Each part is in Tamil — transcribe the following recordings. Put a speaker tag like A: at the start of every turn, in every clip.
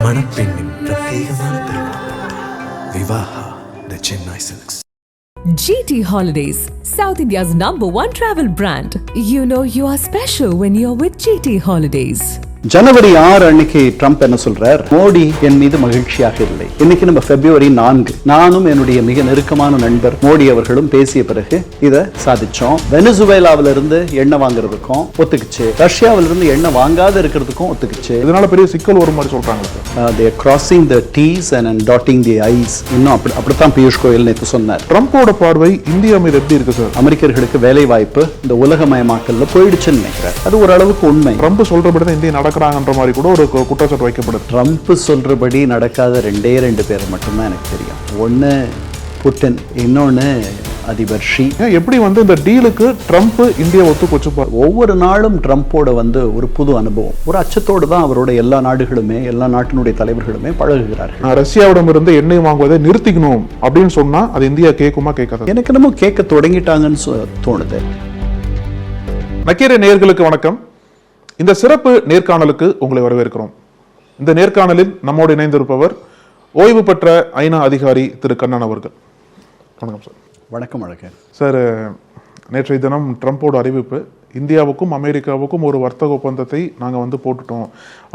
A: மணப்பெண்ணின் பிரத்யேகமான திருமணம் Vivaha the Chennai silks.
B: GT Holidays, South India's #1 travel brand. You know you are special when you're with GT Holidays.
C: ஜனவரி 6 அன்னைக்கு ட்ரம்ப் என்ன சொல்றார்? மோடி என் மீது மகிழ்ச்சியாக இல்லை. இன்னைக்கு நம்ம February 4, நானும் என்னுடைய மிக நெருக்கமான நண்பர் மோடி அவர்களும் பேசிய பிறகு இதை சாதிச்சோம். வெனிசுவேலாவில இருந்து எண்ணெய் வாங்குறதுக்கும் ஒத்துக்குச்சு, ரஷ்யாவில இருந்து எண்ணெய் வாங்காத இருக்கிறதுக்கும் ஒத்துக்குச்சு.
D: இதனால பெரிய சிக்கல் ஒரு மாதிரி சொல்றாங்க.
C: They are crossing the T's and dotting the I's. இன்னும் அப்படித்தான் பியூஷ் கோயல் நேற்று சொன்னார்.
D: ட்ரம்போட பார்வை இந்தியா மீது எப்படி இருக்கு சார்?
C: அமெரிக்கர்களுக்கு வேலை வாய்ப்பு இந்த உலகமயமாக்கல்ல போயிடுச்சுன்னு நினைக்கிறார். அது ஓரளவுக்கு உண்மை.
D: ட்ரம்ப் சொல்றபடி தான் இந்தியா நடக்கிறாங்கன்ற மாதிரி கூட ஒரு குற்றச்சாட்டு வைக்கப்படுது.
C: ட்ரம்ப் சொல்றபடி நடக்காத ரெண்டு பேர் மட்டும்தான் எனக்கு தெரியும். ஒன்னு புட்டின், இன்னொன்னு அதிபர் ஷி.
D: எப்படி இந்த டீலுக்கு ட்ரம்ப் இந்தியா ஒத்துக்கொச்சு?
C: ஒவ்வொரு நாளும் ட்ரம்போட ஒரு புது அனுபவம், ஒரு அச்சத்தோடு தான் அவரோட எல்லா நாடுகளுமே, எல்லா நாட்டினுடைய தலைவர்களுமே பழகுகிறார்கள்.
D: ரஷ்யாவிடம் இருந்து எண்ணெய் வாங்குவதை நிறுத்திக்கணும் அப்படின்னு சொன்னா அது இந்தியா கேட்குமா கேட்காது?
C: எனக்கு என்னமோ கேட்க தொடங்கிட்டாங்கன்னு தோணுது.
D: நக்கீர நேயர்களுக்கு வணக்கம். இந்த சிறப்பு நேர்காணலுக்கு உங்களை வரவேற்கிறோம். இந்த நேர்காணலில் நம்மோடு இணைந்திருப்பவர் ஓய்வு பெற்ற ஐநா அதிகாரி திரு கண்ணன் அவர்கள். வணக்கம் சார்.
C: வணக்கம். வணக்கம்
D: சார். நேற்றைய தினம் ட்ரம்போட அறிவிப்பு, இந்தியாவுக்கும் அமெரிக்காவுக்கும் ஒரு வர்த்தக ஒப்பந்தத்தை நாங்கள் போட்டுட்டோம்,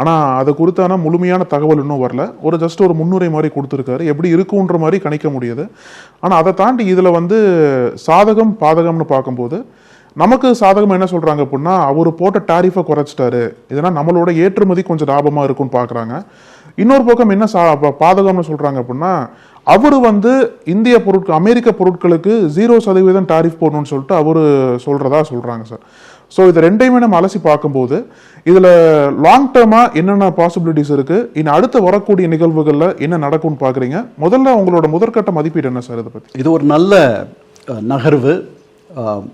D: ஆனால் அது குறித்தான முழுமையான தகவல் இன்னும் வரல. ஜஸ்ட் ஒரு முன்னுரை மாதிரி கொடுத்துருக்காரு, எப்படி இருக்குன்ற மாதிரி கணிக்க முடியுது. ஆனால் அதை தாண்டி இதில் சாதகம் பாதகம்னு பார்க்கும்போது நமக்கு சாதகம் என்ன சொல்றாங்க அப்படின்னா, அவர் போட்ட டாரிஃபை குறைச்சிட்டாரு, இதனால் நம்மளோட ஏற்றுமதி கொஞ்சம் லாபமாக இருக்கும்னு பார்க்குறாங்க. இன்னொரு பக்கம் என்ன பாதகம்னு சொல்றாங்க அப்படின்னா, அவர் இந்திய பொருட்கள் அமெரிக்க பொருட்களுக்கு 0% டாரிஃப் போடணும்னு சொல்லிட்டு அவர் சொல்றதா சொல்றாங்க சார். ஸோ இது ரெண்டையுமே நம்ம அலசி பார்க்கும்போது இதில் லாங் டேர்மாக என்னென்ன பாசிபிலிட்டிஸ் இருக்கு, இன்னும் அடுத்து வரக்கூடிய நிகழ்வுகளில் என்ன நடக்கும்னு பார்க்குறீங்க? முதல்ல உங்களோட முதற்கட்ட மதிப்பீடு என்ன சார் இதை பற்றி?
C: இது ஒரு நல்ல நகர்வு,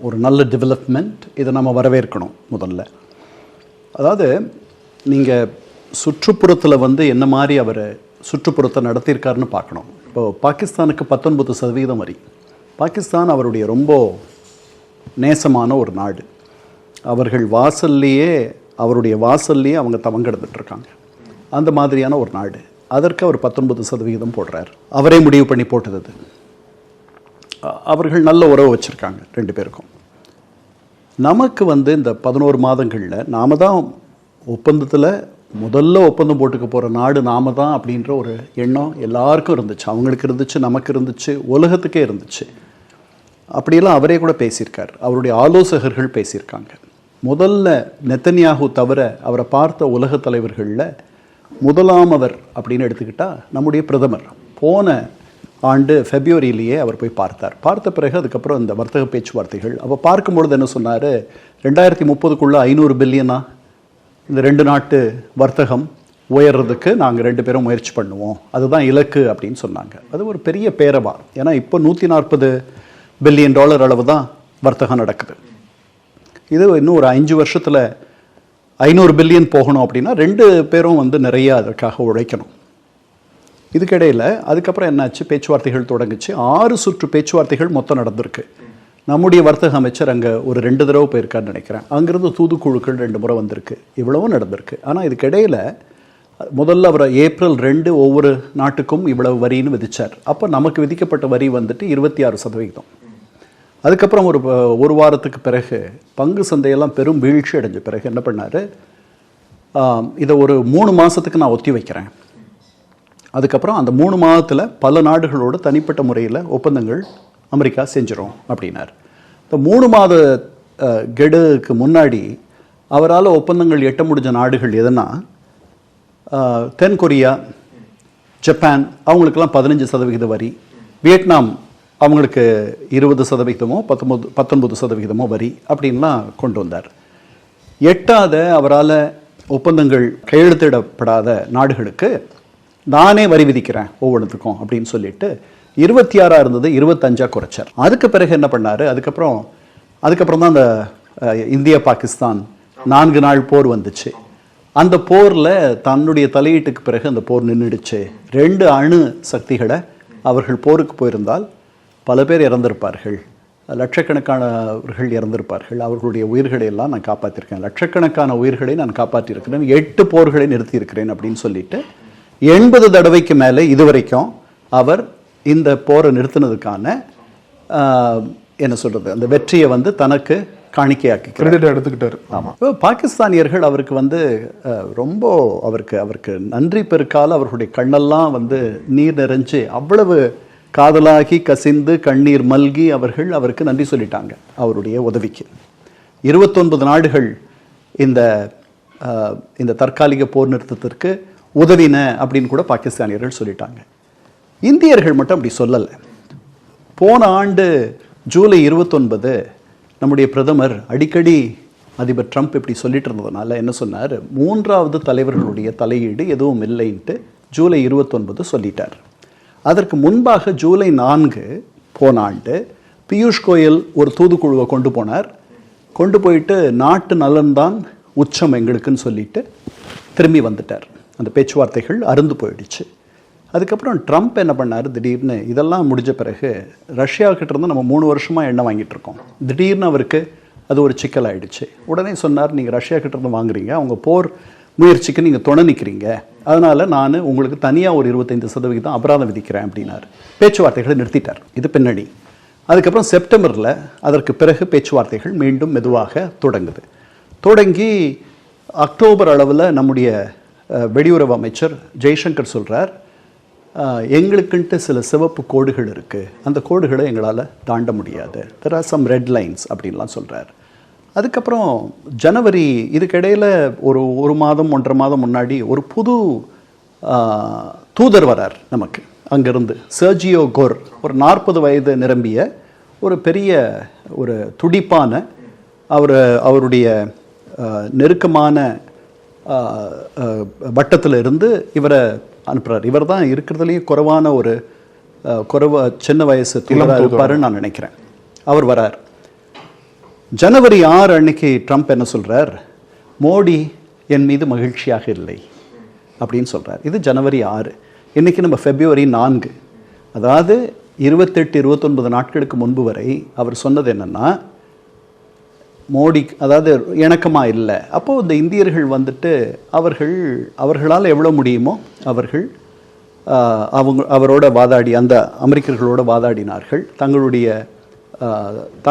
C: ஒரு நல்ல டெவலப்மெண்ட். இதை நம்ம வரவேற்கணும். முதல்ல அதாவது நீங்கள் சுற்றுப்புறத்தில் என்ன மாதிரி அவர் சுற்றுப்புறத்தை நடத்தியிருக்காருன்னு பார்க்கணும். இப்போது பாகிஸ்தானுக்கு 19% வரி. பாகிஸ்தான் அவருடைய ரொம்ப நேசமான ஒரு நாடு. அவருடைய வாசல்லையே அவங்க தவங்கெடுத்துட்ருக்காங்க. அந்த மாதிரியான ஒரு நாடு. அதற்கு அவர் 19% போடுறார். அவரே முடிவு பண்ணி போட்டது. அவர்கள் நல்ல உறவு வச்சுருக்காங்க ரெண்டு பேருக்கும். நமக்கு இந்த 11 மாதங்களில் நாம தான் ஒப்பந்தத்தில் முதல்ல ஒப்பந்தம் போட்டுக்க போகிற நாடு நாம தான் அப்படின்ற ஒரு எண்ணம் எல்லாருக்கும் இருந்துச்சு. அவங்களுக்கு இருந்துச்சு, நமக்கு இருந்துச்சு, உலகத்துக்கே இருந்துச்சு. அப்படியெல்லாம் அவரே கூட பேசியிருக்கார், அவருடைய ஆலோசகர்கள் பேசியிருக்காங்க. முதல்ல நெத்தன்யாகு தவிர அவரை பார்த்த உலக தலைவர்களில் முதலாமவர் அப்படின்னு எடுத்துக்கிட்டால் நம்முடைய பிரதமர். போன ஆண்டு Februaryலேயே அவர் போய் பார்த்தார். பார்த்த பிறகு அதுக்கப்புறம் இந்த வர்த்தக பேச்சுவார்த்தைகள் அப்போ பார்க்கும்பொழுது என்ன சொன்னார், 2030க்குள்ளே 500 பில்லியனா இந்த ரெண்டு நாட்டு வர்த்தகம் உயர்றதுக்கு நாங்கள் ரெண்டு பேரும் முயற்சி பண்ணுவோம், அதுதான் இலக்கு அப்படின்னு சொன்னாங்க. அது ஒரு பெரிய பேரவா. ஏன்னா இப்போ $140 பில்லியன் அளவு தான் வர்த்தகம் நடக்குது. இது இன்னும் ஒரு 5 வருஷத்தில் 500 பில்லியன் போகணும் அப்படின்னா ரெண்டு பேரும் நிறைய அதற்காக உழைக்கணும். இதுக்கிடையில் அதுக்கப்புறம் என்னாச்சு, பேச்சுவார்த்தைகள் தொடங்குச்சு. 6 சுற்று பேச்சுவார்த்தைகள் மொத்தம் நடந்திருக்கு. நம்முடைய வர்த்தக அமைச்சர் அங்கே ஒரு 2 தடவை போயிருக்காருன்னு நினைக்கிறேன். அங்கேருந்து தூதுக்குழுக்கள் 2 முறை வந்திருக்கு. இவ்வளவும் நடந்திருக்கு. ஆனால் இதுக்கிடையில் முதல்ல அவர் April 2 ஒவ்வொரு நாட்டுக்கும் இவ்வளவு வரின்னு விதித்தார். அப்போ நமக்கு விதிக்கப்பட்ட வரி 26%. அதுக்கப்புறம் ஒரு வாரத்துக்கு பிறகு பங்கு சந்தையெல்லாம் பெரும் வீழ்ச்சி அடைஞ்ச பிறகு என்ன பண்ணார், இதை ஒரு 3 மாதத்துக்கு நான் ஒத்தி வைக்கிறேன். அதுக்கப்புறம் அந்த 3 மாதத்தில் பல நாடுகளோடு தனிப்பட்ட முறையில் ஒப்பந்தங்கள் அமெரிக்கா செஞ்சிடும் அப்படின்னார். இந்த 3 மாத கெடுக்கு முன்னாடி அவரால் ஒப்பந்தங்கள் எட்ட முடிஞ்ச நாடுகள் எதுனா, தென்கொரியா, ஜப்பான், அவங்களுக்கெல்லாம் 15% வரி. வியட்நாம் அவங்களுக்கு 20%, 19% வரி அப்படின்லாம் கொண்டு வந்தார். எட்டாத அவரால் ஒப்பந்தங்கள் கையெழுத்திடப்படாத நாடுகளுக்கு நானே வரி விதிக்கிறேன் ஒவ்வொன்றுத்துக்கும் அப்படின்னு சொல்லிட்டு 26 இருந்தது 25 குறைச்சார். அதுக்கு பிறகு என்ன பண்ணார், அதுக்கப்புறம் தான் அந்த இந்தியா பாகிஸ்தான் 4 நாள் போர் வந்துச்சு. அந்த போரில் தன்னுடைய தலையீட்டுக்கு பிறகு அந்த போர் நின்றுடுச்சு. 2 அணு சக்திகளை அவர்கள் போருக்கு போயிருந்தால் பல பேர் இறந்திருப்பார்கள், லட்சக்கணக்கானவர்கள் இறந்திருப்பார்கள். அவர்களுடைய உயிர்களை எல்லாம் நான் காப்பாற்றிருக்கேன், லட்சக்கணக்கான உயிர்களை நான் காப்பாற்றியிருக்கிறேன், 8 போர்களை நிறுத்தியிருக்கிறேன் அப்படின்னு சொல்லிட்டு 80 தடவைக்கு மேலே இதுவரைக்கும் அவர் இந்த போரை நிறுத்தினதுக்கான என்ன சொல்றது, அந்த வெற்றியை வந்து தனக்கு காணிக்கையாக்கி
D: எடுத்துக்கிட்டாரு.
C: ஆமாம். இப்போ பாகிஸ்தானியர்கள் அவருக்கு வந்து ரொம்ப அவருக்கு நன்றி பெருக்கால அவர்களுடைய கண்ணெல்லாம் வந்து நீர் நிறைஞ்சு அவ்வளவு காதலாகி கசிந்து கண்ணீர் மல்கி அவர்கள் அவருக்கு நன்றி சொல்லிட்டாங்க அவருடைய உதவிக்கு. 29 நாடுகள் இந்த தற்காலிக போர் நிறுத்தத்திற்கு உதவின அப்படின்னு கூட பாகிஸ்தானியர்கள் சொல்லிட்டாங்க. இந்தியர்கள் மட்டும் அப்படி சொல்லலை. போன ஆண்டு ஜூலை 29 நம்முடைய பிரதமர் அடிக்கடி அதிபர் ட்ரம்ப் இப்படி சொல்லிட்டு இருந்ததுனால என்ன சொன்னார், 3வது தலைவர்களுடைய தலையீடு எதுவும் இல்லைன்ட்டு ஜூலை 29 சொல்லிட்டார். அதற்கு முன்பாக ஜூலை 4 போன ஆண்டு பியூஷ் கோயல் ஒரு தூதுக்குழுவை கொண்டு போனார். கொண்டு போயிட்டு நாட்டு நலன்தான் உச்சம் எங்களுக்குன்னு சொல்லிட்டு திரும்பி வந்துட்டார். அந்த பேச்சுவார்த்தைகள் அருந்து போயிடுச்சு. அதுக்கப்புறம் ட்ரம்ப் என்ன பண்ணார், திடீர்னு இதெல்லாம் முடிஞ்ச பிறகு ரஷ்யாவுக்கிட்ட இருந்து நம்ம 3 வருஷமாக எண்ணெய் வாங்கிட்டு இருக்கோம். திடீர்னு அவருக்கு அது ஒரு சிக்கல் ஆயிடுச்சு. உடனே சொன்னார், நீங்கள் ரஷ்யாக்கிட்ட இருந்து வாங்குறீங்க, அவங்க போர் முயற்சிக்கு நீங்கள் துணை நிற்கிறீங்க, அதனால் நான் உங்களுக்கு தனியாக ஒரு 25% அபராதம் விதிக்கிறேன் அப்படின்னார். பேச்சுவார்த்தைகளை நிறுத்திட்டார். இது பின்னணி. அதுக்கப்புறம் செப்டம்பரில் அதற்கு பிறகு பேச்சுவார்த்தைகள் மீண்டும் மெதுவாக தொடங்கி அக்டோபர் அளவில் நம்முடைய வெளியுறவு அமைச்சர் ஜெய்சங்கர் சொல்கிறார், எங்களுக்குன்ட்டு சில சிவப்பு கோடுகள் இருக்குது, அந்த கோடுகளை எங்களால் தாண்ட முடியாது, there are some red lines அப்படின்லாம் சொல்கிறார். அதுக்கப்புறம் ஜனவரி இதுக்கிடையில் ஒரு மாதம் 1.5 மாதம் முன்னாடி ஒரு புது தூதர் வரார் நமக்கு அங்கேருந்து, சர்ஜியோ கோர். ஒரு 40 வயது நிரம்பிய ஒரு பெரிய ஒரு துடிப்பான அவருடைய நெருக்கமான வட்டத்தில் இருந்து இவரை அனுப்புகிறார். இவர் தான் இருக்கிறதுலேயே குறைவான ஒரு சின்ன வயசு தூதராக இருப்பாருன்னு நான் நினைக்கிறேன். அவர் வரார். ஜனவரி 6 அன்னைக்கு ட்ரம்ப் என்ன சொல்கிறார், மோடி என் மீது மகிழ்ச்சியாக இல்லை அப்படின்னு சொல்கிறார். இது ஜனவரி 6. இன்றைக்கி நம்ம February 4. அதாவது 28-29 நாட்களுக்கு முன்பு வரை அவர் சொன்னது என்னென்னா, மோடி அதாவது இணக்கமாக இல்லை. அப்போது இந்த இந்தியர்கள் வந்துட்டு அவர்களால் எவ்வளோ முடியுமோ அவரோட வாதாடி அந்த அமெரிக்கர்களோட வாதாடினார்கள்.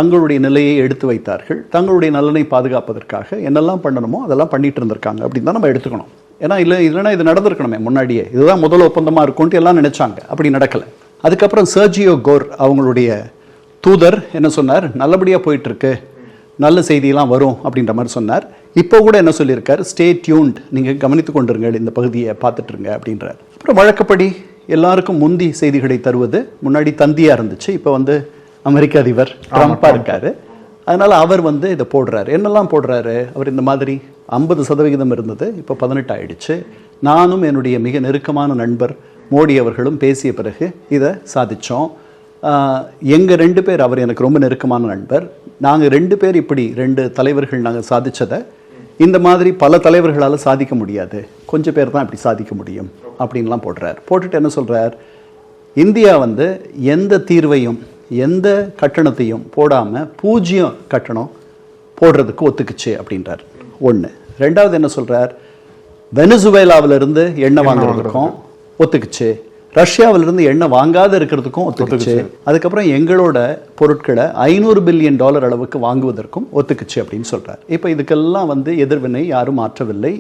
C: தங்களுடைய நிலையை எடுத்து வைத்தார்கள். தங்களுடைய நலனை பாதுகாப்பதற்காக என்னெல்லாம் பண்ணணுமோ அதெல்லாம் பண்ணிட்டு இருந்திருக்காங்க அப்படின்னு தான் நம்ம எடுத்துக்கணும். ஏன்னா இல்லைன்னா இது நடந்திருக்கணுமே முன்னாடியே, இதுதான் முதல் ஒப்பந்தமாக இருக்கும்ட்டு எல்லாம் நினைச்சாங்க. அப்படி நடக்கலை. அதுக்கப்புறம் சர்ஜியோ கோர் அவங்களுடைய தூதர் என்ன சொன்னார், நல்லபடியாக போயிட்டுருக்கு, நல்ல செய்தியெல்லாம் வரும் அப்படின்ற மாதிரி சொன்னார். இப்போ கூட என்ன சொல்லியிருக்கார், ஸ்டே டியூன்ட், நீங்கள் கவனித்து கொண்டிருங்க, இந்த பகுதியை பார்த்துட்ருங்க அப்படின்றார். அப்புறம் வழக்கப்படி எல்லாருக்கும் முந்தி செய்திகளை தருவது முன்னாடி தந்தியாக இருந்துச்சு. இப்போ வந்து அமெரிக்க அதிபர் ட்ரம்ப்பாக இருக்கார். அதனால் அவர் வந்து இதை போடுறாரு. என்னெல்லாம் போடுறாரு அவர், இந்த மாதிரி 50% இருந்தது, இப்போ 18 ஆயிடுச்சு. நானும் என்னுடைய மிக நெருக்கமான நண்பர் மோடி அவர்களும் பேசிய பிறகு இதை சாதித்தோம். எங்கள் 2 பேர், அவர் எனக்கு ரொம்ப நெருக்கமான நண்பர், நாங்கள் 2 பேர் இப்படி 2 தலைவர்கள் நாங்கள் சாதித்ததை இந்த மாதிரி பல தலைவர்களால் சாதிக்க முடியாது, கொஞ்சம் பேர் தான் இப்படி சாதிக்க முடியும் அப்படின்லாம் போடுறார். போட்டுட்டு என்ன சொல்கிறார், இந்தியா வந்து எந்த தீர்வையும் எந்த கட்டணத்தையும் போடாமல் 0 கட்டணம் போடுறதுக்கு ஒத்துக்குச்சு அப்படின்றார். 1. 2வது என்ன சொல்கிறார், வெனிசுவேலாவிலிருந்து எண்ணெய் வாங்குறதுக்கும் ஒத்துக்குச்சு, ரஷ்யாவிலிருந்து எண்ணெய் வாங்காத இருக்கிறதுக்கும் ஒத்துக்குச்சு, அதுக்கப்புறம் எங்களோட பொருட்களை $500 பில்லியன் அளவுக்கு வாங்குவதற்கும் ஒத்துக்குச்சு அப்படின்னு சொல்கிறார். இப்போ இதுக்கெல்லாம் வந்து எதிர்வினை யாரும் மாற்றவில்லை.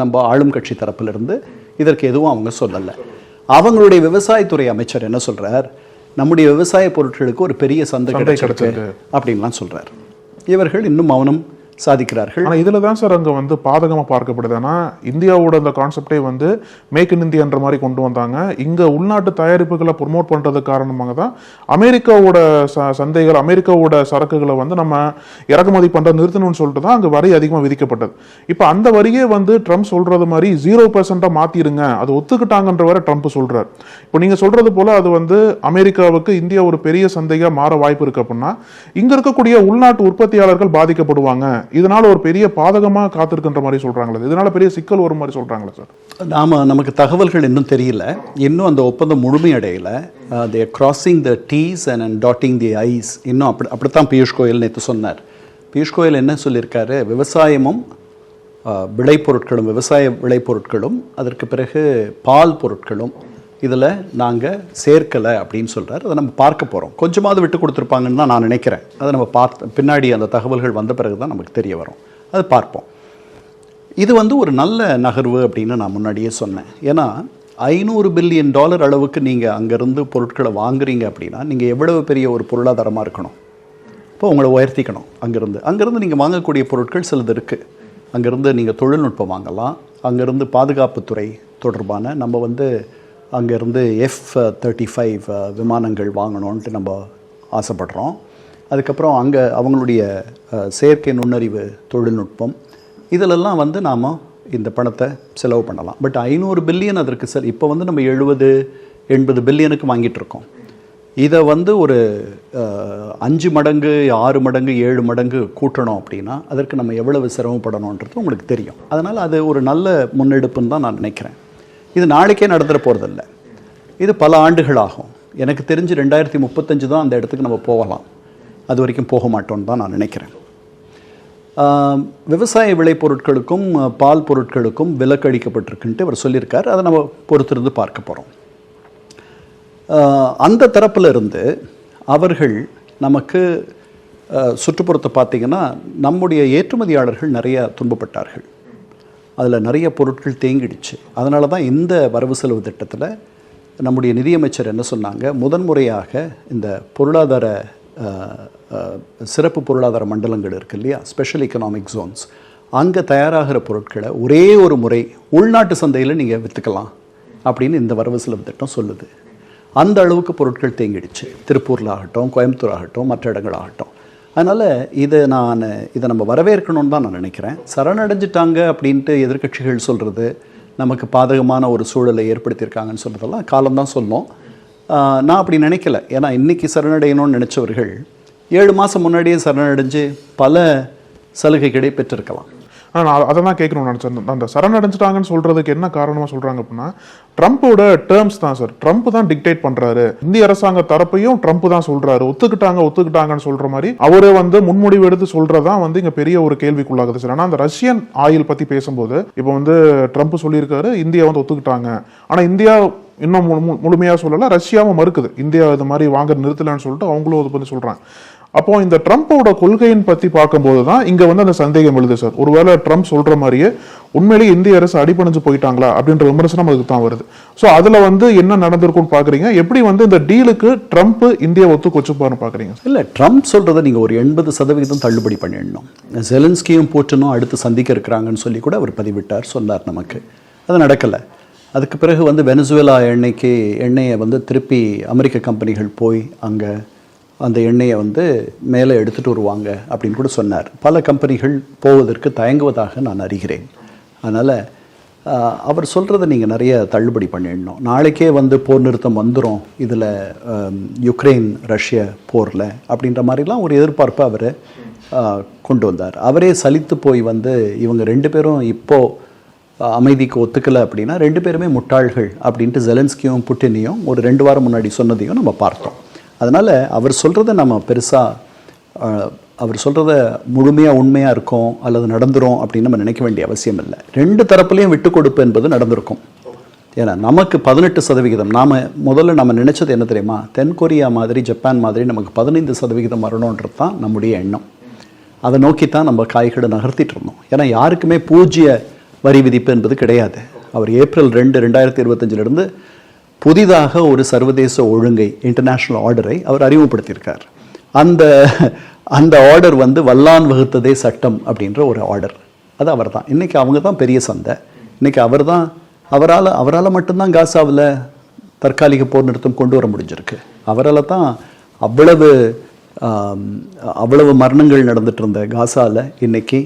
C: நம்ம ஆளும் கட்சி தரப்பிலிருந்து இதற்கு எதுவும் அவங்க சொல்லலை. அவங்களுடைய விவசாயத்துறை அமைச்சர் என்ன சொல்கிறார், நம்முடைய விவசாய பொருட்களுக்கு ஒரு பெரிய சந்தை கிடைச்சிருக்கு அப்படின்லாம் சொல்கிறார். இவர்கள் இன்னும் மௌனம் சாதிக்கிறார்கள்.
D: ஆனால் இதில் தான் சார் அங்கே வந்து பாதகமாக பார்க்கப்படுது. ஏன்னா இந்தியாவோட அந்த கான்செப்டே வந்து மேக் இன் இந்தியான்ற மாதிரி கொண்டு வந்தாங்க. இங்கே உள்நாட்டு தயாரிப்புகளை ப்ரொமோட் பண்ணுறதுக்கு காரணமாக தான் அமெரிக்காவோட சந்தைகள், அமெரிக்காவோட சரக்குகளை வந்து நம்ம இறக்குமதி பண்ணுற நிறுத்தணும்னு சொல்லிட்டு தான் அங்கே வரி அதிகமாக விதிக்கப்பட்டது. இப்போ அந்த வரியே வந்து ட்ரம்ப் சொல்கிறது மாதிரி 0% மாற்றிடுங்க, அது ஒத்துக்கிட்டாங்கன்ற வரை ட்ரம்ப் சொல்கிறார். இப்போ நீங்கள் சொல்கிறது போல் அது வந்து அமெரிக்காவுக்கு இந்தியா ஒரு பெரிய சந்தையாக மாற வாய்ப்பு இருக்குது அப்படின்னா இங்கே இருக்கக்கூடிய உள்நாட்டு உற்பத்தியாளர்கள் பாதிக்கப்படுவாங்க. இதனால ஒரு பெரிய பாதகமாக காத்திருக்கின்ற மாதிரி சொல்றாங்களே, இதனால பெரிய சிக்கல் வரும் மாதிரி சொல்றாங்களே சார்.
C: நமக்கு தகவல்கள் இன்னும் தெரியல, இன்னும் அந்த ஒப்பந்தம் முழுமையடையல. they are crossing the T's and dotting the I's. இன்னும் அப்படித்தான் பியூஷ் கோயல் நேற்று சொன்னார். பியூஷ் கோயல் என்ன சொல்லியிருக்காரு, விவசாயமும் விளைபொருட்களும் விவசாய விளைபொருட்களும் அதற்கு பிறகு பால் பொருட்களும் இதில் நாங்கள் சேர்க்கலை அப்படின்னு சொல்கிறார். அதை நம்ம பார்க்க போகிறோம். கொஞ்சமாவது விட்டு கொடுத்துருப்பாங்கன்னு தான் நான் நினைக்கிறேன். அதை நம்ம பின்னாடி அந்த தகவல்கள் வந்த பிறகு தான் நமக்கு தெரிய வரும். அது பார்ப்போம். இது வந்து ஒரு நல்ல நகர்வு அப்படின்னு நான் முன்னாடியே சொன்னேன். ஏன்னா $500 பில்லியன் அளவுக்கு நீங்கள் அங்கேருந்து பொருட்களை வாங்குறீங்க அப்படின்னா நீங்கள் எவ்வளவு பெரிய ஒரு பொருளாதாரமாக இருக்கணும். இப்போ உங்களை உயர்த்திக்கணும். அங்கேருந்து நீங்கள் வாங்கக்கூடிய பொருட்கள் சிலது இருக்குது. அங்கேருந்து நீங்கள் தொழில்நுட்பம் வாங்கலாம். அங்கேருந்து பாதுகாப்புத்துறை தொடர்பான நம்ம வந்து அங்கேருந்து F-35 விமானங்கள் வாங்கணுன்ட்டு நம்ம ஆசைப்படுறோம். அதுக்கப்புறம் அங்கே அவங்களுடைய செயற்கை நுண்ணறிவு தொழில்நுட்பம் இதிலெல்லாம் வந்து நாம் இந்த பணத்தை செலவு பண்ணலாம். பட் 500 பில்லியன் அதற்கு இப்போ வந்து நம்ம 70-80 பில்லியனுக்கு வாங்கிட்டுருக்கோம். இதை வந்து ஒரு 5 மடங்கு 6 மடங்கு 7 மடங்கு கூட்டணும் அப்படின்னா அதற்கு நம்ம எவ்வளவு சிரமப்படணுன்றது உங்களுக்கு தெரியும். அதனால் அது ஒரு நல்ல முன்னெடுப்புன்னு தான் நான் நினைக்கிறேன். இது நாளைக்கே நடந்துட போகிறதில்ல. இது பல ஆண்டுகள் ஆகும். எனக்கு தெரிஞ்சு 2035 தான் அந்த இடத்துக்கு நம்ம போகலாம். அது வரைக்கும் போக மாட்டோம்னு தான் நான் நினைக்கிறேன். விவசாய விளைபொருட்களுக்கும் பால் பொருட்களுக்கும் விலக்களிக்கப்பட்டிருக்குன்ட்டு அவர் சொல்லியிருக்கார். அதை நம்ம பொறுத்திருந்து பார்க்க போகிறோம். அந்த தரப்பில் இருந்து அவர்கள் நமக்கு சுற்றுப்புறத்தை பார்த்திங்கன்னா நம்முடைய ஏற்றுமதியாளர்கள் நிறைய துன்பப்பட்டார்கள். அதில் நிறைய பொருட்கள் தேங்கிடுச்சு. அதனால தான் இந்த வரவு செலவு திட்டத்தில் நம்முடைய நிதியமைச்சர் என்ன சொன்னாங்க, முதன்முறையாக இந்த பொருளாதார சிறப்பு பொருளாதார மண்டலங்கள் இருக்குது இல்லையா, ஸ்பெஷல் எக்கனாமிக் ஜோன்ஸ், அங்கே தயாராகிற பொருட்களை ஒரே ஒரு முறை உள்நாட்டு சந்தையில் நீங்கள் விற்றுக்கலாம் அப்படின்னு இந்த வரவு செலவு திட்டம் சொல்லுது. அந்த அளவுக்கு பொருட்கள் தேங்கிடுச்சு. திருப்பூரில் ஆகட்டும், கோயம்புத்தூர் ஆகட்டும், மற்ற இடங்கள் ஆகட்டும். அதனால் இதை நம்ம வரவேற்கணும்னு தான் நான் நினைக்கிறேன். சரணடைஞ்சிட்டாங்க அப்படின்ட்டு எதிர்க்கட்சிகள் சொல்கிறது, நமக்கு பாதகமான ஒரு சூழலை ஏற்படுத்தியிருக்காங்கன்னு சொல்கிறதெல்லாம் காலம்தான் சொல்லும். நான் அப்படி நினைக்கல. ஏன்னா இன்றைக்கி சரணடையணும்னு நினச்சவர்கள் 7 மாதம் முன்னாடியே சரணடைஞ்சு பல சலுகைகளை பெற்றிருக்கலாம்.
D: நான் அதை தான் கேட்கணும்னு நினச்சேன். அந்த சரணடைஞ்சிட்டாங்கன்னு சொல்கிறதுக்கு என்ன காரணமாக சொல்கிறாங்க அப்படின்னா, ட்ரம்ப்போட டேர்ம்ஸ் தான் சார். ட்ரம்ப் தான் டிக்டேட் பண்ணுறாரு. இந்திய அரசாங்க தரப்பையும் ட்ரம்ப் தான் சொல்கிறாரு. ஒத்துக்கிட்டாங்கன்னு சொல்கிற மாதிரி அவரே வந்து முன்முடிவு எடுத்து சொல்கிறதான் வந்து இங்கே பெரிய ஒரு கேள்விக்குள்ளாகுது சார். ஆனால் அந்த ரஷ்யன் ஆயில் பற்றி பேசும்போது இப்போ வந்து ட்ரம்ப் சொல்லியிருக்காரு இந்தியா வந்து ஒத்துக்கிட்டாங்க. ஆனால் இந்தியா இன்னும் முழுமையாக சொல்லலை, ரஷ்யாவும் மறுக்குது. இந்தியா இது மாதிரி வாங்க நிறுத்தலைன்னு சொல்லிட்டு அவங்களும் அதை பற்றி சொல்கிறாங்க. அப்போ இந்த ட்ரம்ப்போட கொள்கையின் பற்றி பார்க்கும்போது தான் இங்கே வந்து அந்த சந்தேகம் எழுது சார். ஒருவேளை ட்ரம்ப் சொல்கிற மாதிரியே உண்மையிலேயே இந்திய அரசு அடிபணிஞ்சு போயிட்டாங்களா அப்படின்ற விமர்சனம் அதுக்கு தான் வருது. ஸோ அதில் வந்து என்ன நடந்திருக்கும்னு பார்க்குறீங்க? எப்படி வந்து இந்த டீலுக்கு ட்ரம்ப் இந்தியா ஒத்துக்கு வச்சுப்பாருன்னு பார்க்குறீங்க?
C: இல்லை, ட்ரம்ப் சொல்கிறத நீங்கள் ஒரு 80% தள்ளுபடி பண்ணிடணும். ஜெலன்ஸ்கியும் புட்டினும் அடுத்து சந்திக்க இருக்கிறாங்கன்னு சொல்லி கூட அவர் பதிவிட்டார், சொன்னார். நமக்கு அது நடக்கலை. அதுக்கு பிறகு வந்து வெனிசுவேலா எண்ணெயை வந்து திருப்பி அமெரிக்க கம்பெனிகள் போய் அங்கே அந்த எண்ணெயை வந்து மேலே எடுத்துகிட்டு வருவாங்க அப்படின்னு கூட சொன்னார். பல கம்பெனிகள் போவதற்கு தயங்குவதாக நான் அறிகிறேன். அதனால் அவர் சொல்கிறத நீங்கள் நிறைய தள்ளுபடி பண்ணிடணும். நாளைக்கே வந்து போர் நிறுத்தம் வந்துடும் இதில் யுக்ரைன் ரஷ்ய போரில் அப்படின்ற மாதிரிலாம் ஒரு எதிர்பார்ப்பை அவர் கொண்டு வந்தார். அவரே சலித்து போய் வந்து இவங்க 2 பேரும் இப்போது அமைதிக்கு ஒத்துக்கலை அப்படின்னா 2 பேருமே முட்டாள்கள் அப்படின்ட்டு ஜெலன்ஸ்கியும் புட்டினையும் ஒரு 2 வாரம் முன்னாடி சொன்னதையும் நம்ம பார்த்தோம். அதனால் அவர் சொல்கிறத நம்ம பெருசாக அவர் சொல்கிறத முழுமையாக உண்மையாக இருக்கும் அல்லது நடந்துரும் அப்படின்னு நம்ம நினைக்க வேண்டிய அவசியம் இல்லை. 2 தரப்புலையும் விட்டு கொடுப்பு என்பது நடந்திருக்கும். ஏன்னா நமக்கு 18%, முதல்ல நம்ம நினச்சது என்ன தெரியுமா, தென்கொரியா மாதிரி ஜப்பான் மாதிரி நமக்கு 15% வரணுன்றது தான் நம்முடைய எண்ணம். அதை நோக்கித்தான் நம்ம காய்களை நகர்த்திட்டு இருந்தோம். ஏன்னா யாருக்குமே பூஜ்ய வரி விதிப்பு என்பது கிடையாது. அவர் ஏப்ரல் 2, 2025 புதிதாக ஒரு சர்வதேச ஒழுங்கை, இன்டர்நேஷ்னல் ஆர்டரை அவர் அறிமுகப்படுத்தியிருக்கார். அந்த ஆர்டர் வந்து வல்லான் வகுத்ததே சட்டம் அப்படின்ற ஒரு ஆர்டர். அது அவர் தான். இன்றைக்கி அவங்க தான் பெரிய சந்தை. இன்றைக்கி அவரால் மட்டும்தான் காசாவில் தற்காலிக போர் நிறுத்தம் கொண்டு வர முடிஞ்சிருக்கு. அவரால் தான் அவ்வளவு மரணங்கள் நடந்துட்டு இருந்த காசாவில் இன்னைக்கு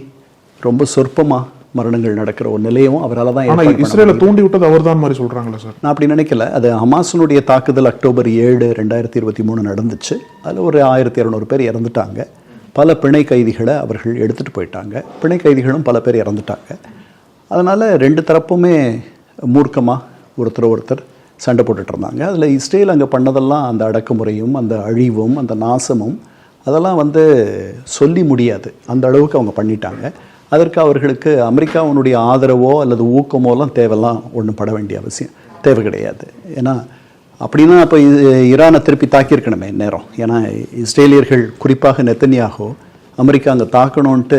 C: ரொம்ப சொற்பமாக மரணங்கள் நடக்கிற ஒரு நிலையும் அவரால் தான்.
D: இஸ்ரேலை தூண்டி விட்டது அவர் தான் மாதிரி சொல்கிறாங்களா சார்?
C: நான் அப்படி நினைக்கல. அது ஹமாஸினுடைய தாக்குதல் அக்டோபர் 7, 2023 நடந்துச்சு. அதில் ஒரு 1200 பேர் இறந்துட்டாங்க. பல பிணை கைதிகளை அவர்கள் எடுத்துகிட்டு போயிட்டாங்க. பிணை கைதிகளும் பல பேர் இறந்துட்டாங்க. அதனால் 2 தரப்புமே மூர்க்கமாக ஒருத்தர் சண்டை போட்டுட்டு இருந்தாங்க. அதில் இஸ்ரேல் அங்கே பண்ணதெல்லாம் அந்த அடக்குமுறையும் அந்த அழிவும் அந்த நாசமும் அதெல்லாம் வந்து சொல்லி முடியாது. அந்த அளவுக்கு அவங்க பண்ணிட்டாங்க. அதற்கு அவர்களுக்கு அமெரிக்காவினுடைய ஆதரவோ அல்லது ஊக்கமோலாம் தேவைலாம் ஒன்றும் பட வேண்டிய அவசியம் தேவை கிடையாது. ஏன்னா அப்படின்னா அப்போ ஈரானை திருப்பி தாக்கியிருக்கணுமே நேரம். ஏன்னா இஸ்ரேலியர்கள் குறிப்பாக நெத்தன்யாகு அமெரிக்கா அங்கே தாக்கணும்ன்ட்டு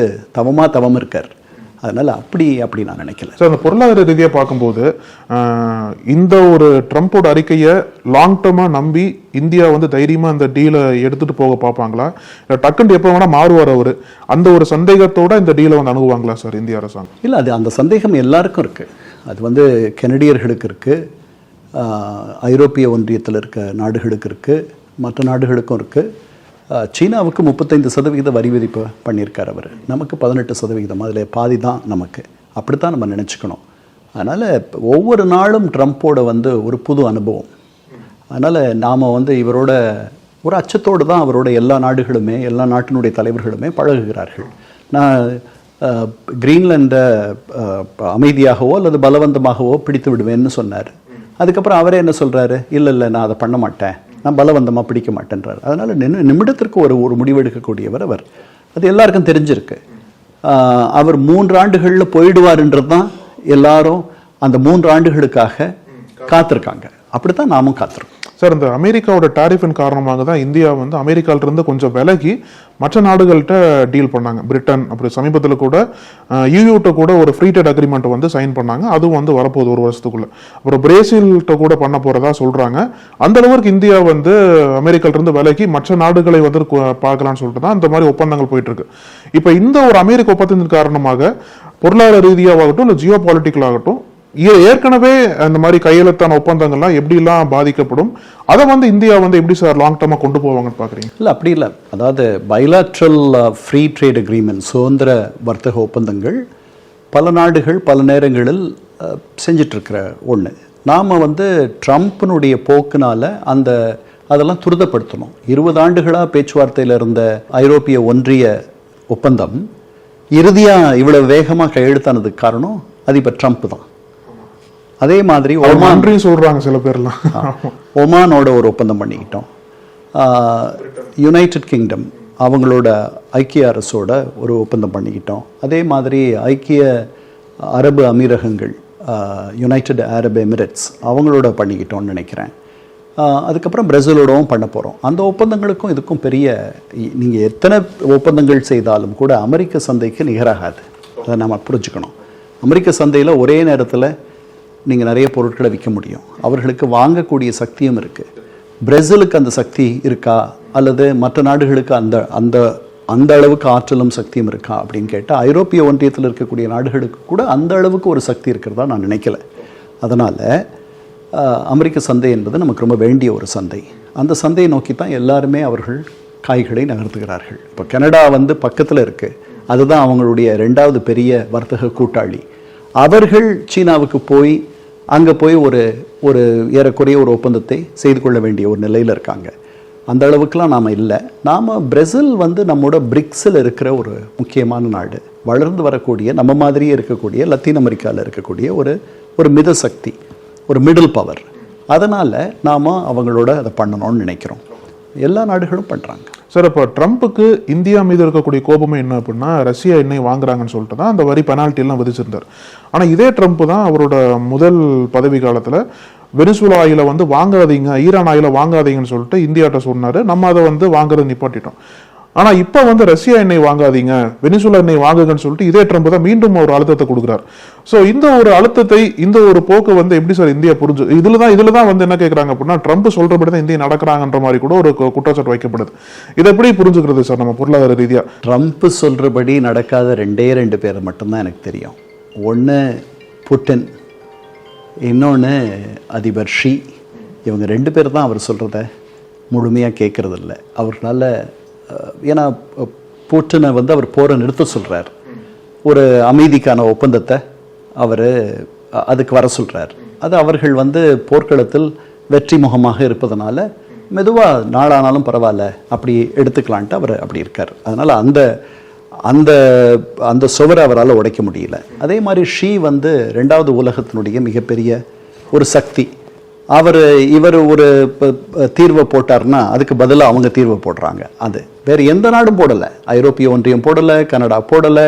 C: தவம் இருக்கார். அதனால் அப்படி நான் நினைக்கல.
D: சார், அந்த பொருளாதார ரீதியாக பார்க்கும்போது இந்த ஒரு ட்ரம்ப்போட அறிக்கையை லாங் டர்மாக நம்பி இந்தியா வந்து தைரியமாக அந்த டீலை எடுத்துகிட்டு போக பார்ப்பாங்களா, இல்லை டக்குன்னு எப்போ வேணால் மாறுவார் அவர், அந்த ஒரு சந்தேகத்தோட இந்த டீலை வந்து அணுகுவாங்களா சார் இந்திய அரசாங்கம்?
C: இல்லை, அந்த சந்தேகம் எல்லாருக்கும் இருக்குது. அது வந்து கெனடியர்களுக்கு இருக்குது, ஐரோப்பிய ஒன்றியத்தில் இருக்க நாடுகளுக்கு இருக்குது, மற்ற நாடுகளுக்கும் இருக்குது. சீனாவுக்கு 35% வரி விதிப்பு பண்ணியிருக்கார் அவர். நமக்கு 18%. அதில் பாதி தான் நமக்கு. அப்படித்தான் நம்ம நினச்சிக்கணும். அதனால் ஒவ்வொரு நாளும் ட்ரம்ப்போட வந்து ஒரு புது அனுபவம். அதனால் நாம் வந்து இவரோட ஒரு அச்சத்தோடு தான் அவரோட எல்லா நாட்டினுடைய தலைவர்களுமே பழகுகிறார்கள். நான் கிரீன்லாண்டை அமைதியாகவோ அல்லது பலவந்தமாகவோ பிடித்து விடுவேன்னு சொன்னார். அதுக்கப்புறம் அவரே என்ன சொல்கிறாரு, இல்லை நான் அதை பண்ண மாட்டேன், நான் பலவந்தமாக பிடிக்க மாட்டேன்றார். அதனால் நிமிடத்திற்கு ஒரு முடிவெடுக்கக்கூடியவர் அவர். அது எல்லாருக்கும் தெரிஞ்சிருக்கு. அவர் 3 ஆண்டுகளில் போயிடுவார்ன்றது தான் எல்லாரும் அந்த 3 ஆண்டுகளுக்காக காத்திருக்காங்க. அப்படித்தான் நாமும் காத்திருக்கோம்.
D: சார், இந்த அமெரிக்காவோட டாரிஃபின் காரணமாக தான் இந்தியா வந்து அமெரிக்காவிலிருந்து கொஞ்சம் விலகி மற்ற நாடுகள்கிட்ட டீல் பண்ணாங்க. பிரிட்டன் அப்படி சமீபத்தில் கூட யூயூட்ட கூட ஒரு ஃப்ரீ ட்ரேட் அக்ரிமெண்ட் வந்து சைன் பண்ணாங்க. அதுவும் வந்து வரப்போகுது 1 வருஷத்துக்குள்ள. அப்புறம் பிரேசில்கிட்ட கூட பண்ண போறதா சொல்றாங்க. அந்த அளவுக்கு இந்தியா வந்து அமெரிக்காவிலிருந்து விலகி மற்ற நாடுகளை வந்து பார்க்கலாம்னு சொல்லிட்டு தான் இந்த மாதிரி ஒப்பந்தங்கள் போயிட்டு இருக்கு. இப்போ இந்த ஒரு அமெரிக்க ஒப்பந்தத்தின் காரணமாக பொருளாதார ரீதியாகட்டும் இல்லை ஜியோ பாலிட்டிக்கல் ஆகட்டும் ஏற்கனவே அந்த மாதிரி கையெழுத்தான ஒப்பந்தங்கள்லாம் எப்படிலாம் பாதிக்கப்படும், அதை வந்து இந்தியா வந்து எப்படி சார் லாங் டர்மாக கொண்டு போவாங்கன்னு பார்க்குறீங்க?
C: இல்லை, அப்படி இல்லை. அதாவது பைலாட்ரல் ஃப்ரீ ட்ரேட் அக்ரிமெண்ட், சுதந்திர வர்த்தக ஒப்பந்தங்கள் பல நாடுகள் பல நேரங்களில் செஞ்சிட்ருக்கிற ஒன்று. நாம் வந்து ட்ரம்ப்பினுடைய போக்குனால் அதெல்லாம் துரிதப்படுத்தணும். 20 ஆண்டுகளாக பேச்சுவார்த்தையில் இருந்த ஐரோப்பிய ஒன்றிய ஒப்பந்தம் இறுதியாக இவ்வளவு வேகமாக கையெழுத்தானதுக்கு காரணம் அதிபர் ட்ரம்ப் தான். அதே மாதிரி
D: ஒமான் சொல்றாங்க சில பேர்லாம்.
C: ஒமானோட ஒரு ஒப்பந்தம் பண்ணிக்கிட்டோம். யுனைடெட் கிங்டம் அவங்களோட ஐக்கிய அரசோட ஒரு ஒப்பந்தம் பண்ணிக்கிட்டோம். அதே மாதிரி ஐக்கிய அரபு அமீரகங்கள், யுனைடெட் அரப் எமிரேட்ஸ் அவங்களோட பண்ணிக்கிட்டோம்னு நினைக்கிறேன். அதுக்கப்புறம் பிரேசிலோடவும் பண்ண போகிறோம். அந்த ஒப்பந்தங்களுக்கும் இதுக்கும் பெரிய, நீங்கள் எத்தனை ஒப்பந்தங்கள் செய்தாலும் கூட அமெரிக்க சந்தைக்கு நிகராகாது. அதை நம்ம புரிஞ்சுக்கணும். அமெரிக்க சந்தையில் ஒரே நேரத்தில் நீங்கள் நிறைய பொருட்களை விற்க முடியும். அவர்களுக்கு வாங்கக்கூடிய சக்தியும் இருக்குது. பிரேசிலுக்கு அந்த சக்தி இருக்கா, அல்லது மற்ற நாடுகளுக்கு அந்த அளவுக்கு ஆற்றலும் சக்தியும் இருக்கா அப்படின்னு கேட்டால் ஐரோப்பிய ஒன்றியத்தில் இருக்கக்கூடிய நாடுகளுக்கு கூட அந்த அளவுக்கு ஒரு சக்தி இருக்கிறதா நான் நினைக்கல. அதனால் அமெரிக்க சந்தை என்பது நமக்கு ரொம்ப வேண்டிய ஒரு சந்தை. அந்த சந்தையை நோக்கி தான் எல்லாருமே அவர்கள் காய்களை நகர்த்துகிறார்கள். இப்போ கனடா வந்து பக்கத்தில் இருக்குது. அதுதான் அவங்களுடைய 2வது பெரிய வர்த்தக கூட்டாளி. அவர்கள் சீனாவுக்கு போய் அங்கே போய் ஒரு ஏறக்குறைய ஒரு ஒப்பந்தத்தை செய்து கொள்ள வேண்டிய ஒரு நிலையில் இருக்காங்க. அந்த அளவுக்குலாம் நாம் இல்லை. நாம் பிரேசில் வந்து நம்மோட பிரிக்ஸில் இருக்கிற ஒரு முக்கியமான நாடு, வளர்ந்து வரக்கூடிய நம்ம மாதிரியே இருக்கக்கூடிய லத்தீன் அமெரிக்காவில் இருக்கக்கூடிய ஒரு மித சக்தி, ஒரு மிடில் பவர். அதனால் நாம் அவங்களோட அதை பண்ணணும்னு நினைக்கிறோம். எல்லா நாடுகளும் பண்ணுறாங்க.
D: சார், இப்போ ட்ரம்ப்புக்கு இந்தியா மீது இருக்கக்கூடிய கோபமே என்ன அப்படின்னா, ரஷ்யா எண்ணெய் வாங்குறாங்கன்னு சொல்லிட்டு தான் அந்த வரி பெனால்ட்டி எல்லாம் விதிச்சிருந்தார். ஆனால் இதே ட்ரம்ப் தான் அவரோட முதல் பதவி காலத்தில் வெனிசுலா ஆயிலை வந்து வாங்காதீங்க, ஈரான் ஆயிலை வாங்காதீங்கன்னு சொல்லிட்டு இந்தியாட்ட சொன்னார். நம்ம அதை வந்து வாங்குறதை நிப்பாட்டிட்டோம். ஆனால் இப்போ வந்து ரஷ்யா எண்ணெய் வாங்காதீங்க, வெனிசுலா எண்ணெய் வாங்குங்கன்னு சொல்லிட்டு இதே ட்ரம்ப் தான் மீண்டும் ஒரு அழுத்தத்தை கொடுக்குறாரு. ஸோ இந்த ஒரு அழுத்தத்தை, இந்த ஒரு போக்கு வந்து எப்படி சார் இந்தியா புரிஞ்சு, இதில் தான் வந்து என்ன கேட்குறாங்க அப்படின்னா, ட்ரம்ப் சொல்கிறபடி தான் இந்தியா நடக்கிறாங்கன்ற மாதிரி கூட ஒரு குற்றச்சாட்டு வைக்கப்படுது. இதை எப்படி புரிஞ்சுக்கிறது சார் நம்ம பொருளாதார ரீதியாக?
C: ட்ரம்ப் சொல்கிறபடி நடக்காத 2 பேர் மட்டும்தான் எனக்கு தெரியும். ஒன்று புட்டின், இன்னொன்று அதிபர் ஷி. இவங்க 2 பேர் தான் அவர் சொல்கிறத முழுமையாக கேட்குறதில்ல. அவர்களால், ஏன்னா புட்டினை வந்து அவர் போரை நிறுத்த சொல்கிறார், ஒரு அமைதிக்கான ஒப்பந்தத்தை அவர் அதுக்கு வர சொல்கிறார். அது அவர்கள் வந்து போர்க்களத்தில் வெற்றி முகமாக இருப்பதனால மெதுவாக நாளானாலும் பரவாயில்ல அப்படி எடுத்துக்கலான்ட்டு அவர் அப்படி இருக்கார். அதனால் அந்த அந்த அந்த சுவரை அவரால் உடைக்க முடியல. அதே மாதிரி ஷீ வந்து 2வது உலகத்தினுடைய மிகப்பெரிய ஒரு சக்தி. இவர் ஒரு தீர்வை போட்டார்னா அதுக்கு பதிலாக அவங்க தீர்வை போடுறாங்க. அது வேறு எந்த நாடும் போடலை. ஐரோப்பிய ஒன்றியம் போடலை, கனடா போடலை,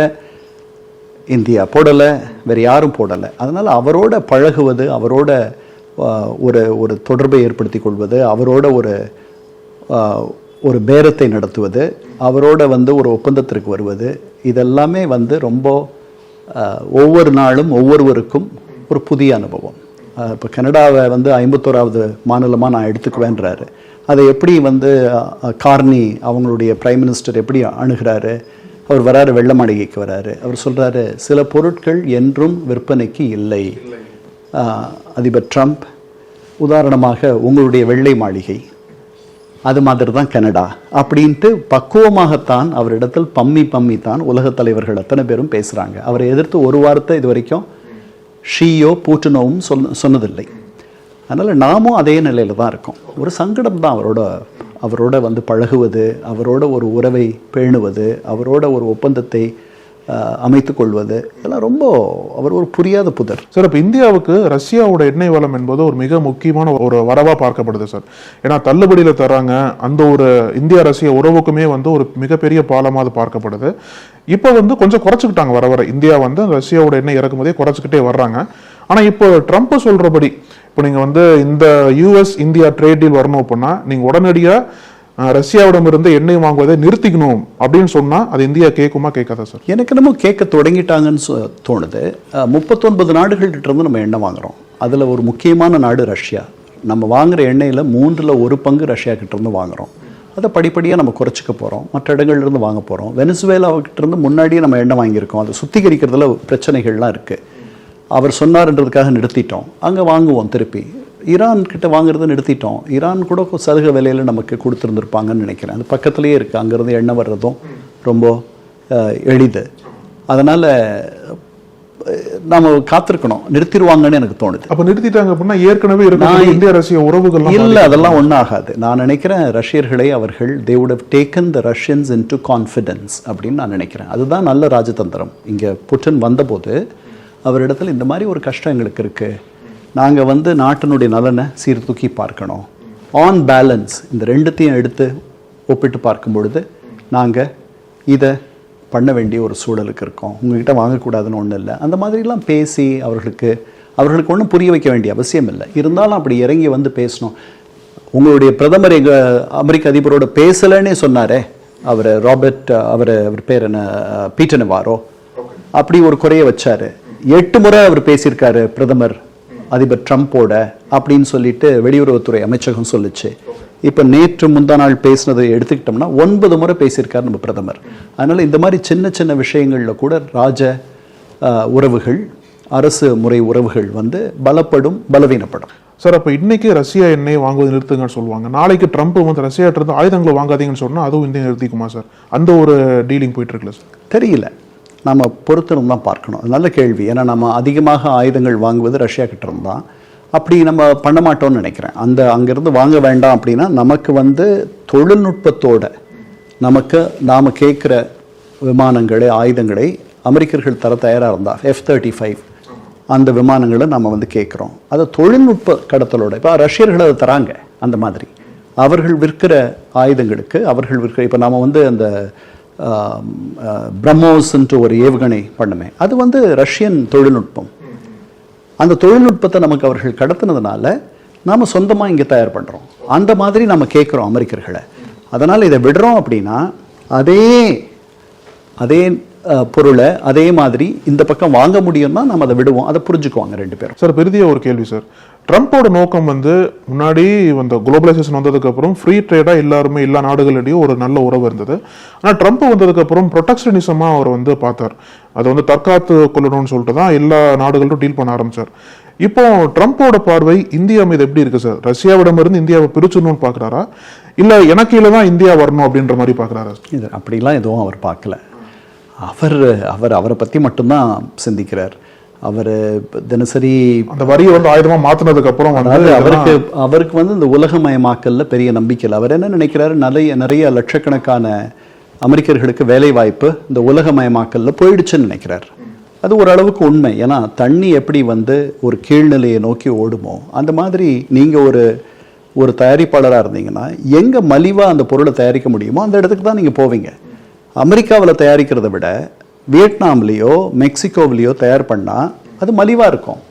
C: இந்தியா போடலை, வேறு யாரும் போடலை. அதனால் அவரோட பழகுவது, அவரோட ஒரு தொடர்பை ஏற்படுத்தி கொள்வது, அவரோட ஒரு பேரத்தை நடத்துவது, அவரோட ஒரு ஒப்பந்தத்திற்கு வருவது, இதெல்லாமே ரொம்ப ஒவ்வொரு நாளும் ஒவ்வொருவருக்கும் ஒரு புதிய அனுபவம். இப்போ கனடாவை 51வது மாநிலமாக நான் எடுத்துக்குவேன்றாரு. அதை எப்படி கார்னி அவங்களுடைய பிரைம் மினிஸ்டர் எப்படி அணுகிறாரு? அவர் வராரு, வெள்ள மாளிகைக்கு வராரு. அவர் சொல்கிறாரு, சில பொருட்கள் என்றும் விற்பனைக்கு இல்லை. அதிபர் ட்ரம்ப் உதாரணமாக உங்களுடைய வெள்ளை மாளிகை, அது மாதிரி தான் கனடா அப்படின்ட்டு பக்குவமாகத்தான் அவரிடத்தில் பம்மி தான் உலகத் தலைவர்கள் அத்தனை பேரும் பேசுகிறாங்க. அவரை எதிர்த்து ஒரு வார்த்தை இது வரைக்கும் ஷீயோ பூட்டினோவும் சொன்னதில்லை. அதனால் நாமும் அதே நிலையில் தான் இருக்கோம். ஒரு சங்கடம் தான் அவரோட பழகுவது, அவரோட ஒரு உறவை பேணுவது, அவரோட ஒரு ஒப்பந்தத்தை அமைத்து கொள்வது, இதெல்லாம் அவர் ஒரு புரியாத புதர்
D: சார். இப்போ இந்தியாவுக்கு ரஷ்யாவோட எண்ணெய் வளம் என்பது ஒரு மிக முக்கியமான ஒரு வரவாக பார்க்கப்படுது சார். ஏன்னா தள்ளுபடியில் தராங்க, அந்த ஒரு இந்தியா ரஷ்யா உறவுக்குமே ஒரு மிகப்பெரிய பாலமாக அது பார்க்கப்படுது. இப்போ கொஞ்சம் குறைச்சிக்கிட்டாங்க வர இந்தியா ரஷ்யாவோட எண்ணெய் இறக்குமதியை குறைச்சிக்கிட்டே வர்றாங்க. ஆனால் இப்போ ட்ரம்ப் சொல்கிறபடி இப்போ நீங்கள் இந்த யூஎஸ் இந்தியா ட்ரேட் டீல் வரணும் அப்படின்னா நீங்கள் உடனடியாக ரஷ்யாவிடமிருந்து எண்ணெய் வாங்குவதை நிறுத்திக்கணும் அப்படின்னு சொன்னால் அது இந்தியா கேட்குமா கேட்காதா சார்?
C: எனக்கு என்னமோ கேட்க தொடங்கிட்டாங்கன்னு தோணுது. 39 நாடுகள்கிட்ட இருந்து நம்ம எண்ணெய் வாங்குகிறோம். அதில் ஒரு முக்கியமான நாடு ரஷ்யா. நம்ம வாங்குகிற எண்ணெயில் 1/3 பங்கு ரஷ்யா கிட்டேருந்து வாங்குகிறோம். அதை படிப்படியாக நம்ம குறைச்சிக்க போகிறோம், மற்ற இடங்கள்லேருந்து வாங்க போகிறோம். வெனிசுவேலாவிட்டிருந்து முன்னாடியே நம்ம எண்ணெய் வாங்கியிருக்கோம். அதை சுத்திகரிக்கிறதுல பிரச்சனைகள்லாம் இருக்குது. அவர் சொன்னார்ன்றதுக்காக நிறுத்திட்டோம், அங்கே வாங்குவோம் திருப்பி. ஈரான் கிட்ட வாங்குறதை நிறுத்திட்டோம். ஈரான் கூட சலுகை விலையில் நமக்கு கொடுத்துருந்துருப்பாங்கன்னு நினைக்கிறேன். அது பக்கத்துலேயே இருக்குது, அங்கேருந்து எண்ணெய் வர்றதும் ரொம்ப எளிது. அதனால் நாம் காத்திருக்கணும், நிறுத்திடுவாங்கன்னு எனக்கு தோணுது.
D: அப்போ நிறுத்திட்டாங்க அப்படின்னா ஏற்கனவே இந்திய ரஷ்ய உறவுகள்
C: இல்லை, அதெல்லாம் ஒன்றும் ஆகாது. நான் நினைக்கிறேன் ரஷ்யர்களை அவர்கள் they would have taken the Russians into confidence அப்படின்னு நான் நினைக்கிறேன். அதுதான் நல்ல ராஜதந்திரம். இங்கே புட்டின் வந்தபோது அவரிடத்தில் இந்த மாதிரி ஒரு கஷ்டம் எங்களுக்கு இருக்குது, நாங்கள் நாட்டினுடைய நலனை சீர்தூக்கி பார்க்கணும், ஆன் பேலன்ஸ் இந்த ரெண்டுத்தையும் எடுத்து ஒப்பிட்டு பார்க்கும் பொழுது நாங்கள் இதை பண்ண வேண்டிய ஒரு சூழலுக்கு இருக்கோம், உங்ககிட்ட வாங்கக்கூடாதுன்னு ஒன்றும் இல்லை, அந்த மாதிரிலாம் பேசி அவர்களுக்கு ஒன்றும் புரிய வைக்க வேண்டிய அவசியம் இல்லை. இருந்தாலும் அப்படி இறங்கி பேசணும். உங்களுடைய பிரதமர் எங்கள் அமெரிக்க அதிபரோட பேசலைன்னே சொன்னாரே அவர் அவர் பேர் என்ன, பீட்டர் நவாரோ, அப்படி ஒரு குறைய வச்சார். 8 முறை அவர் பேசியிருக்காரு பிரதமர் அதிபர் ட்ரம்போட அப்படின்னு சொல்லிட்டு வெளியுறவுத்துறை அமைச்சகம் சொல்லிச்சு. இப்போ நேற்று முந்தா நாள் பேசினதை எடுத்துக்கிட்டோம்னா 9 முறை பேசியிருக்காரு நம்ம பிரதமர். அதனால் இந்த மாதிரி சின்ன சின்ன விஷயங்களில் கூட ராஜ உறவுகள், அரசு முறை உறவுகள் பலப்படும், பலவீனப்படும்.
D: சார், அப்போ இன்னைக்கு ரஷ்யா எண்ணெய் வாங்குவது நிறுத்துங்கன்னு சொல்லுவாங்க, நாளைக்கு ட்ரம்ப் ரஷ்யாட்ட இருந்து ஆயுதங்களை வாங்காதீங்கன்னு சொன்னால் அதுவும் இந்தியா நிறுத்திக்குமா சார்? அந்த ஒரு டீலிங் போயிட்டு இருக்குல்ல சார்?
C: தெரியல, நம்ம பொறுத்திருந்து தான் பார்க்கணும். நல்ல கேள்வி. ஏன்னா நம்ம அதிகமாக ஆயுதங்கள் வாங்குவது ரஷ்யா கிட்ட இருந்தால் அப்படி நம்ம பண்ண மாட்டோம்னு நினைக்கிறேன். அங்கேருந்து வாங்க வேண்டாம் அப்படின்னா நமக்கு தொழில்நுட்பத்தோட நாம் கேட்குற விமானங்களை, ஆயுதங்களை அமெரிக்கர்கள் தர தயாராக இருந்தால் F-35 அந்த விமானங்களை நம்ம கேட்குறோம். அதை தொழில்நுட்ப கடத்தலோட இப்போ ரஷ்யர்கள் அதை தராங்க. அந்த மாதிரி அவர்கள் விற்கிற ஆயுதங்களுக்கு இப்போ நாம் அந்த பிரம்மோஸ்ன்ட்டு ஒரு ஏவுகணை பண்ணுமே, அது ரஷ்யன் தொழில்நுட்பம். அந்த தொழில்நுட்பத்தை நமக்கு அவர்கள் கடத்தினதுனால நாம் சொந்தமாக இங்கே தயார் பண்ணுறோம். அந்த மாதிரி நம்ம கேட்குறோம் அமெரிக்கர்களை. அதனால் இதை விடுறோம் அப்படின்னா அதே பொருளை அதே மாதிரி இந்த பக்கம் வாங்க முடியும்னா நம்ம அதை விடுவோம். அதை புரிஞ்சுக்குவாங்க 2 பேரும்.
D: சார், பெரிய ஒரு கேள்வி சார். ட்ரம்ப்போட நோக்கம் முன்னாடி குளோபலைசேஷன் வந்ததுக்கு அப்புறம் ஃப்ரீ ட்ரேடா எல்லாருமே எல்லா நாடுகளிடையும் ஒரு நல்ல உறவு இருந்தது. ஆனால் ட்ரம்ப் வந்ததுக்கு அப்புறம் ப்ரொடெக்ஷனிசமா அவர் பார்த்தார். அதை தற்காத்து கொள்ளணும்னு சொல்லிட்டு தான் எல்லா நாடுகளும் டீல் பண்ண ஆரம்பிச்சார். இப்போ ட்ரம்ப்போட பார்வை இந்தியா மீது எப்படி இருக்கு சார்? ரஷ்யாவிடமிருந்து இந்தியாவை பிரிச்சுடணும்னு பார்க்குறாரா, இல்லை எனக்கு கீழே தான் இந்தியா வரணும் அப்படின்ற மாதிரி பார்க்குறாரா?
C: இது அப்படிலாம் எதுவும் அவர் பார்க்கல. அவரை பற்றி மட்டும்தான் சிந்திக்கிறார். அவர் தினசரி
D: அந்த வரியை ஆயுதமாக மாற்றினதுக்கு அப்புறம்
C: அவருக்கு இந்த உலகமயமாக்கல்ல பெரிய நம்பிக்கை இல்லை. அவர் என்ன நினைக்கிறாரு, நிறைய லட்சக்கணக்கான அமெரிக்கர்களுக்கு வேலை வாய்ப்பு இந்த உலகமயமாக்கல்ல போயிடுச்சுன்னு நினைக்கிறார். அது ஓரளவுக்கு உண்மை. ஏன்னா தண்ணி எப்படி ஒரு கீழ்நிலையை நோக்கி ஓடுமோ அந்த மாதிரி நீங்கள் ஒரு தயாரிப்பாளராக இருந்தீங்கன்னா எங்கே மலிவாக அந்த பொருளை தயாரிக்க முடியுமோ அந்த இடத்துக்கு தான் நீங்கள் போவீங்க. அமெரிக்காவில் தயாரிக்கிறத விட வியட்நாம்லேயோ மெக்சிகோவிலேயோ தயார் பண்ணால் அது மலிவாக இருக்கும்.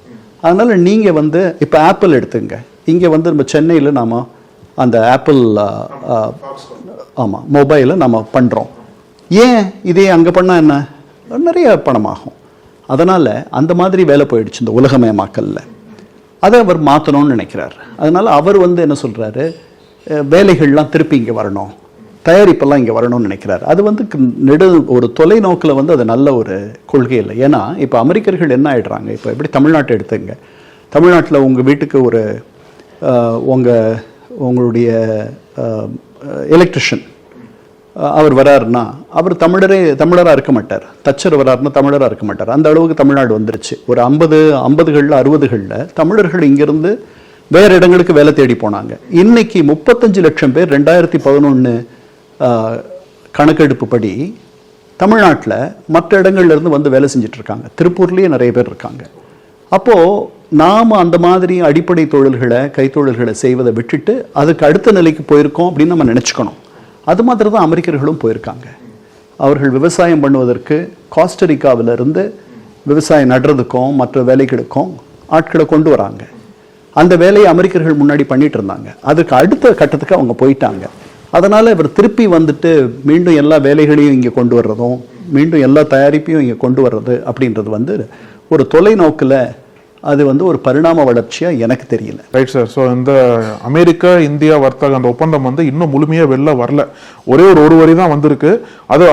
C: அதனால் நீங்கள் வந்து இப்போ ஆப்பிள் எடுத்துங்க. இங்கே வந்து நம்ம சென்னையில் நாம் அந்த ஆப்பிள் ஆமாம் மொபைலை நம்ம பண்ணுறோம். ஏன் இதே அங்கே பண்ணால் என்ன நிறைய பணமாகும். அதனால் அந்த மாதிரி வேலை போயிடுச்சு இந்த உலகமயமாக்கல்ல. அதை அவர் மாற்றணும்னு நினைக்கிறார். அதனால் அவர் வந்து என்ன சொல்கிறாரு, வேலைகள்லாம் திருப்பி இங்கே வரணும், தயாரிப்பெல்லாம் இங்கே வரணும்னு நினைக்கிறார். அது வந்து ஒரு தொலைநோக்கில் வந்து அது நல்ல ஒரு கொள்கை இல்லை. ஏன்னா இப்போ அமெரிக்கர்கள் என்ன ஆகிடுறாங்க, இப்போ எப்படி தமிழ்நாட்டை எடுத்துங்க. தமிழ்நாட்டில் உங்கள் வீட்டுக்கு ஒரு உங்களுடைய எலக்ட்ரிஷியன் அவர் வராருன்னா அவர் தமிழராக இருக்க மாட்டார். தச்சர் வராருன்னா தமிழராக இருக்க மாட்டார். அந்த அளவுக்கு தமிழ்நாடு வந்துருச்சு. ஒரு 50களில் 60களில் தமிழர்கள் இங்கிருந்து வேறு இடங்களுக்கு வேலை தேடி போனாங்க. இன்னைக்கு 35 லட்சம் பேர் 2011 கணக்கெடுப்பு படி தமிழ்நாட்டில் மற்ற இடங்கள்லேருந்து வந்து வேலை செஞ்சுட்டு இருக்காங்க. திருப்பூர்லேயே நிறைய பேர் இருக்காங்க. அப்போது நாம் அந்த மாதிரி அடிப்படை தொழில்களை கைத்தொழில்களை செய்வதை விட்டுட்டு அதுக்கு அடுத்த நிலைக்கு போயிருக்கோம் அப்படின்னு நம்ம நினச்சிக்கணும். அது மாதிரி தான் அமெரிக்கர்களும் போயிருக்காங்க. அவர்கள் விவசாயம் பண்ணுவதற்கு காஸ்டரிக்காவிலிருந்து விவசாயம் நடுறதுக்கும் மற்ற வேலைகளுக்கும் ஆட்களை கொண்டு வராங்க. அந்த வேலையை அமெரிக்கர்கள் முன்னாடி பண்ணிட்டு இருந்தாங்க. அதுக்கு அடுத்த கட்டத்துக்கு அவங்க போயிட்டாங்க. அதனால் இவர் திருப்பி வந்துட்டு மீண்டும் எல்லா வேலைகளையும் இங்கே கொண்டு வர்றதும் மீண்டும் எல்லா தயாரிப்பையும் இங்கே கொண்டு வர்றது அப்படின்றது வந்து ஒரு தொலைநோக்கில் அது வந்து ஒரு பரிணாம வளர்ச்சியாக எனக்கு தெரியல.
D: Right sir. ஸோ இந்த அமெரிக்கா இந்தியா வர்த்தக அந்த ஒப்பந்தம் வந்து இன்னும் முழுமையாக வெளில வரல. ஒரு வரி தான் வந்திருக்கு.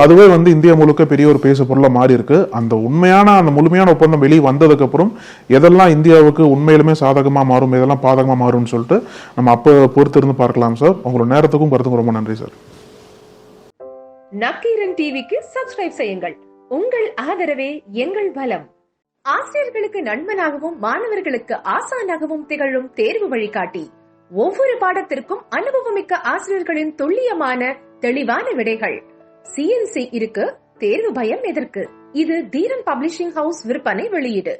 D: அதுவே வந்து இந்தியா முழுக்க பெரிய ஒரு பேசு பொருளாக மாறி இருக்கு. அந்த முழுமையான ஒப்பந்தம் வெளியே வந்ததுக்கப்புறம் எதெல்லாம் இந்தியாவுக்கு உண்மையிலுமே சாதகமாக மாறும், எதெல்லாம் பாதகமாக மாறும்னு சொல்லிட்டு நம்ம அப்போ பொறுத்திருந்து பார்க்கலாம் சார். உங்களோட நேரத்துக்கும் கருத்துக்கும் ரொம்ப நன்றி சார்.
E: நக்கீரன் டிவிக்கு சப்ஸ்கிரைப் செய்யுங்கள். உங்கள் ஆதரவே எங்கள் பலம். ஆசிரியர்களுக்கு நண்பனாகவும் மாணவர்களுக்கு ஆசானாகவும் திகழும் தேர்வு வழிகாட்டி. ஒவ்வொரு பாடத்திற்கும் அனுபவமிக்க ஆசிரியர்களின் துல்லியமான தெளிவான விடைகள். CNC இருக்கு, தேர்வு பயம் எதற்கு? இது தீரன் பப்ளிஷிங் ஹவுஸ் விற்பனை வெளியீடு.